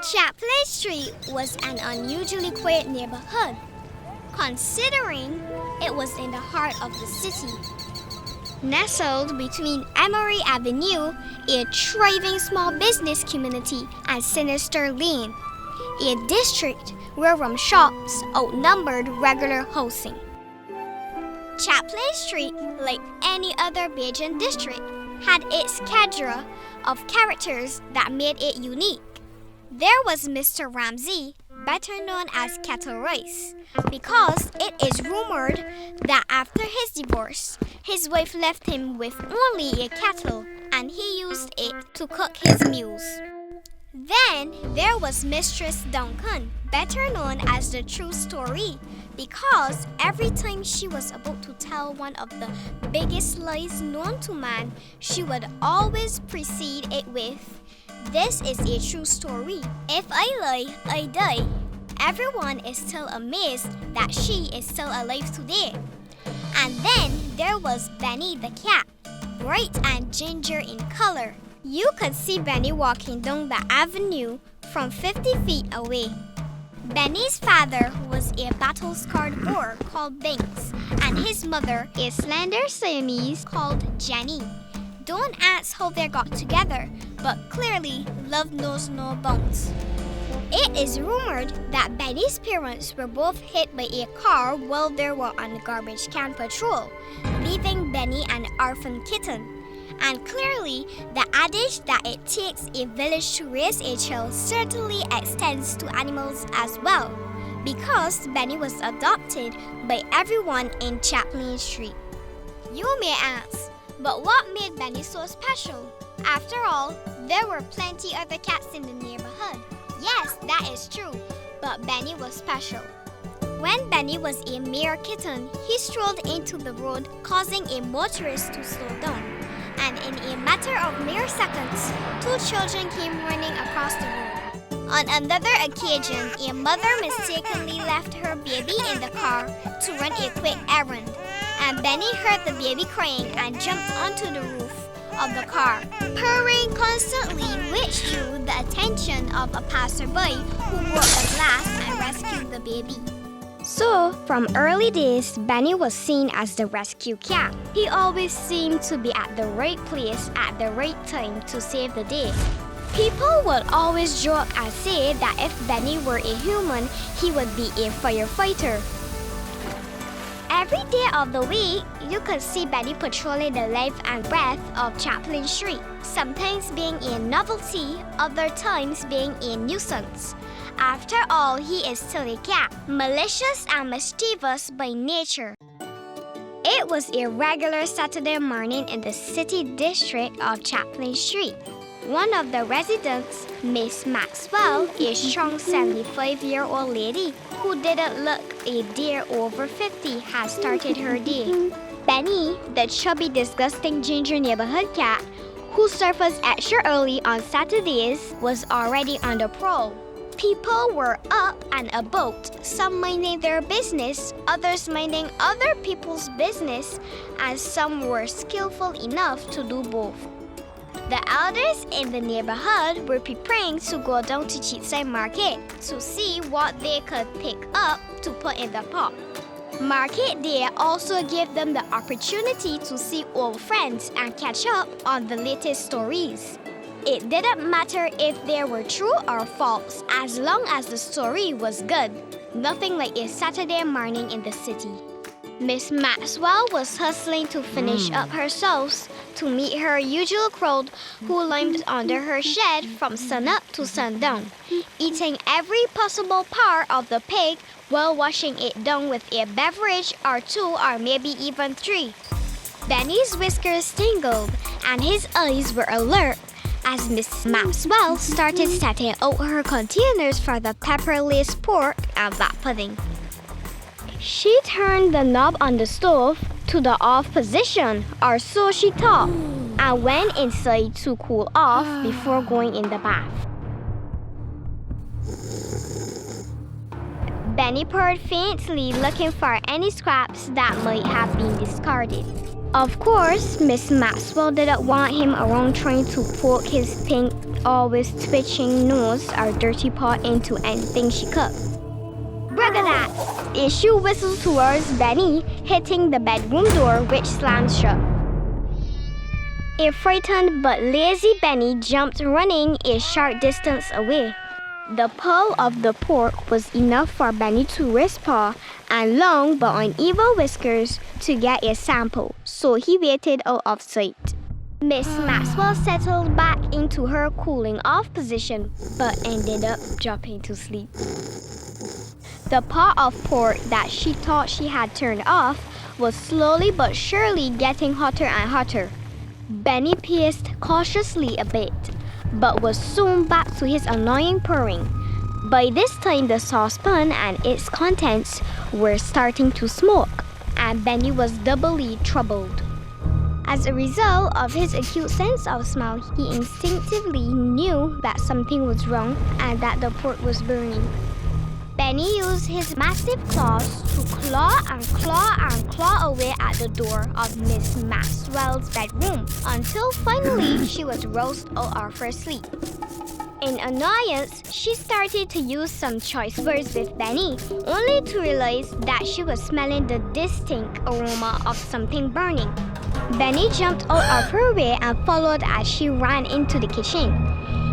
Chaplin Street was an unusually quiet neighborhood, considering it was in the heart of the city. Nestled between Emery Avenue, a thriving small business community, and Sinister Lane, a district where rum shops outnumbered regular housing. Chaplin Street, like any other Beijing district, had its cadre of characters that made it unique. There was Mr. Ramsey, better known as Kettle Rice, because it is rumored that after his divorce, his wife left him with only a kettle and he used it to cook his meals. Then there was Mistress Duncan, better known as the True Story, because every time she was about to tell one of the biggest lies known to man, she would always precede it with, "This is a true story. If I lie, I die." Everyone is still amazed that she is still alive today. And then there was Benny the cat, bright and ginger in color. You could see Benny walking down the avenue from 50 feet away. Benny's father was a battle-scarred boar called Binks, and his mother a slender Siamese called Jenny. Don't ask how they got together, but clearly love knows no bounds. It is rumored that Benny's parents were both hit by a car while they were on a garbage can patrol, leaving Benny an orphan kitten. And clearly, the adage that it takes a village to raise a child certainly extends to animals as well, because Benny was adopted by everyone in Chaplin Street. You may ask, but what made Benny so special? After all, there were plenty other cats in the neighborhood. Yes, that is true, but Benny was special. When Benny was a mere kitten, he strolled into the road, causing a motorist to slow down. And in a matter of mere seconds, two children came running across the road. On another occasion, a mother mistakenly left her baby in the car to run a quick errand, and Benny heard the baby crying and jumped onto the roof of the car, purring constantly, which drew the attention of a passerby who broke the glass and rescued the baby. So, from early days, Benny was seen as the rescue cat. He always seemed to be at the right place at the right time to save the day. People would always joke and say that if Benny were a human, he would be a firefighter. Every day of the week, you could see Benny patrolling the length and breadth of Chaplin Street, sometimes being a novelty, other times being a nuisance. After all, he is still a cat, malicious and mischievous by nature. It was a regular Saturday morning in the city district of Chaplin Street. One of the residents, Miss Maxwell, a strong 75-year-old lady who didn't look a day over 50, had started her day. Benny, the chubby, disgusting ginger neighborhood cat, who surfaced extra early on Saturdays, was already on the prowl. People were up and about, some minding their business, others minding other people's business, and some were skillful enough to do both. The elders in the neighborhood were preparing to go down to Cheapside Market to see what they could pick up to put in the pot. Market Day also gave them the opportunity to see old friends and catch up on the latest stories. It didn't matter if they were true or false, as long as the story was good. Nothing like a Saturday morning in the city. Miss Maxwell was hustling to finish up her sauce to meet her usual crowd who lined under her shed from sunup to sundown, eating every possible part of the pig while washing it down with a beverage or two or maybe even three. Benny's whiskers tingled and his eyes were alert as Miss Maxwell started setting out her containers for the pepper-laced pork and black pudding. She turned the knob on the stove to the off position, or so she thought, and went inside to cool off before going in the bath. Benny purred faintly, looking for any scraps that might have been discarded. Of course, Miss Maxwell didn't want him around trying to poke his pink, always twitching nose or dirty paw into anything she could. Bragadat! She whistled towards Benny, hitting the bedroom door, which slammed shut. A frightened but lazy Benny jumped, running a short distance away. The pull of the pork was enough for Benny to raise paw and long but uneven whiskers to get a sample, so he waited out of sight. Miss Maxwell settled back into her cooling off position but ended up dropping to sleep. The pot of pork that she thought she had turned off was slowly but surely getting hotter and hotter. Benny paced cautiously a bit, but was soon back to his annoying purring. By this time, the saucepan and its contents were starting to smoke, and Benny was doubly troubled. As a result of his acute sense of smell, he instinctively knew that something was wrong and that the pork was burning. Benny used his massive claws to claw and claw and claw away at the door of Miss Maxwell's bedroom until finally she was roused out of her sleep. In annoyance, she started to use some choice words with Benny, only to realize that she was smelling the distinct aroma of something burning. Benny jumped out of her way and followed as she ran into the kitchen.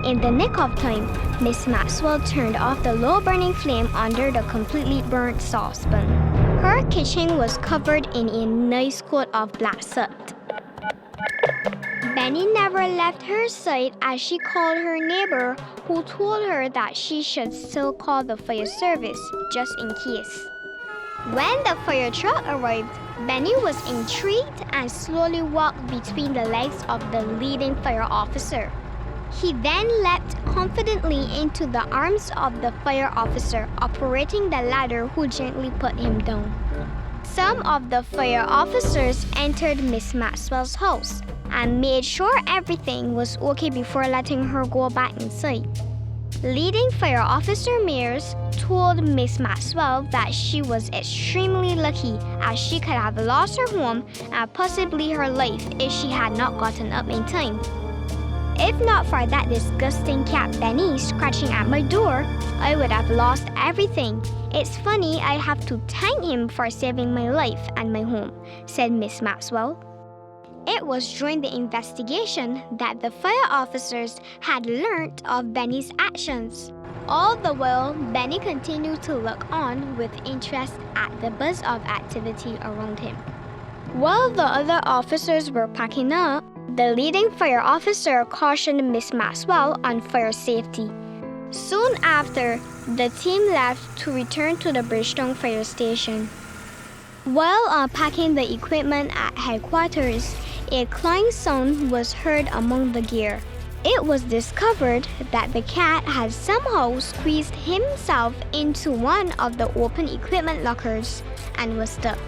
In the nick of time, Miss Maxwell turned off the low burning flame under the completely burnt saucepan. Her kitchen was covered in a nice coat of black soot. Benny never left her side as she called her neighbor, who told her that she should still call the fire service, just in case. When the fire truck arrived, Benny was intrigued and slowly walked between the legs of the leading fire officer. He then leapt confidently into the arms of the fire officer operating the ladder, who gently put him down. Some of the fire officers entered Miss Maxwell's house and made sure everything was okay before letting her go back inside. Leading Fire Officer Mears told Miss Maxwell that she was extremely lucky, as she could have lost her home and possibly her life if she had not gotten up in time. If not for that disgusting cat Benny scratching at my door, I would have lost everything. It's funny I have to thank him for saving my life and my home, said Miss Maxwell. It was during the investigation that the fire officers had learnt of Benny's actions. All the while, Benny continued to look on with interest at the buzz of activity around him. While the other officers were packing up, the leading fire officer cautioned Miss Maxwell on fire safety. Soon after, the team left to return to the Bridgetown Fire Station. While unpacking the equipment at headquarters, a clawing sound was heard among the gear. It was discovered that the cat had somehow squeezed himself into one of the open equipment lockers and was stuck.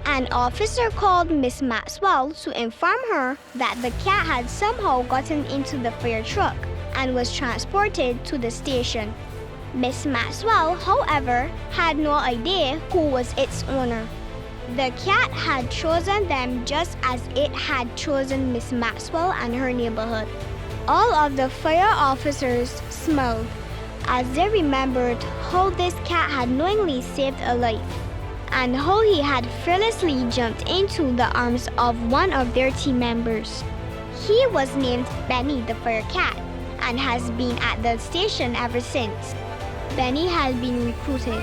An officer called Miss Maxwell to inform her that the cat had somehow gotten into the fire truck and was transported to the station. Miss Maxwell, however, had no idea who was its owner. The cat had chosen them just as it had chosen Miss Maxwell and her neighborhood. All of the fire officers smiled as they remembered how this cat had knowingly saved a life, and how he had fearlessly jumped into the arms of one of their team members. He was named Benny the Fire Cat and has been at the station ever since. Benny had been recruited